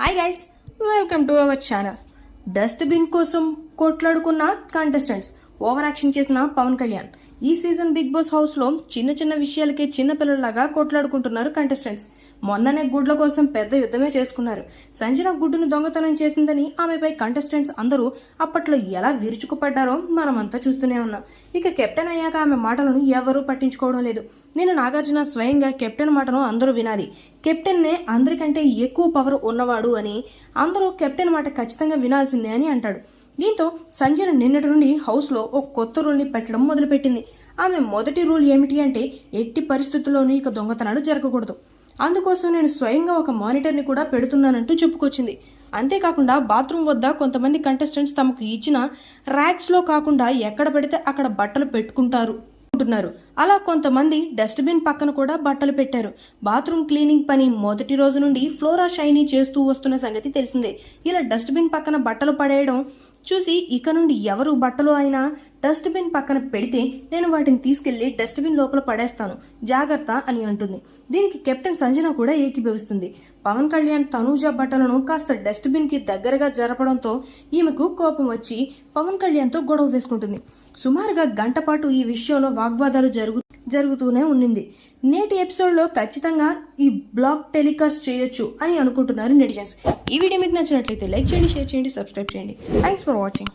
Hi guys, welcome to our channel. Dustbin కోసం కొట్లాడుకున్న contestants, over action చేసిన పవన్ కళ్యాణ్. ఈ season big boss house లో చిన్న చిన్న విషయాలకే చిన్న పిల్లలాగా కొట్లాడుకుంటున్నారు కంటెస్టెంట్స్. మొన్ననే గుడ్ల కోసం పెద్ద యుద్ధమే చేసుకున్నారు. సంజన గుడ్డును దొంగతనం చేసిందని ఆమెపై కంటెస్టెంట్స్ అందరూ అప్పట్లో ఎలా విరుచుకుపడ్డారో మనమంతా చూస్తూనే ఉన్నాం. ఇక కెప్టెన్ అయ్యాక ఆమె మాటలను ఎవరూ పట్టించుకోవడం లేదు. నేను నాగార్జున స్వయంగా కెప్టెన్ మాటను అందరూ వినాలి, కెప్టెన్నే అందరికంటే ఎక్కువ పవర్ ఉన్నవాడు అని, అందరూ కెప్టెన్ మాట ఖచ్చితంగా వినాల్సిందే అని అంటాడు. దీంతో సంజన నిన్నటి నుండి హౌస్లో ఒక కొత్త రూల్ని పెట్టడం మొదలుపెట్టింది. ఆమె మొదటి రూల్ ఏమిటి అంటే, ఎట్టి పరిస్థితుల్లోనూ ఇక దొంగతనాలు జరగకూడదు. అందుకోసం నేను స్వయంగా ఒక మానిటర్ని కూడా పెడుతున్నానంటూ చెప్పుకొచ్చింది. అంతేకాకుండా బాత్రూమ్ వద్ద కొంతమంది కంటెస్టెంట్స్ తమకు ఇచ్చిన ర్యాక్స్లో కాకుండా ఎక్కడ పెడితే అక్కడ బట్టలు పెట్టుకుంటారు. అలా కొంతమంది డస్ట్బిన్ పక్కన కూడా బట్టలు పెట్టారు. బాత్రూమ్ క్లీనింగ్ పని మొదటి రోజు నుండి ఫ్లోరా షైనీ చేస్తూ వస్తున్న సంగతి తెలిసిందే. ఇలా డస్ట్బిన్ పక్కన బట్టలు పడేయడం చూసి ఇక నుండి ఎవరు బట్టలు అయినా డస్ట్బిన్ పక్కన పెడితే నేను వాటిని తీసుకెళ్లి డస్ట్బిన్ లోపల పడేస్తాను, జాగ్రత్త అని అంటుంది. దీనికి కెప్టెన్ సంజన కూడా ఏకీభవిస్తుంది. పవన్ కళ్యాణ్ తనూజ బట్టలను కాస్త డస్ట్బిన్ కి దగ్గరగా జరపడంతో ఈమెకు కోపం వచ్చి పవన్ కళ్యాణ్తో గొడవ వేసుకుంటుంది. సుమారుగా గంట పాటు ఈ విషయంలో వాగ్వాదాలు జరుగుతూనే ఉన్నింది. నేటి ఎపిసోడ్లో ఖచ్చితంగా ఈ బ్లాగ్ టెలికాస్ట్ చేయొచ్చు అని అనుకుంటున్నారు నెటిజన్స్. ఈ వీడియో మీకు నచ్చినట్లయితే లైక్ చేయండి, షేర్ చేయండి, సబ్స్క్రైబ్ చేయండి. Thanks for watching.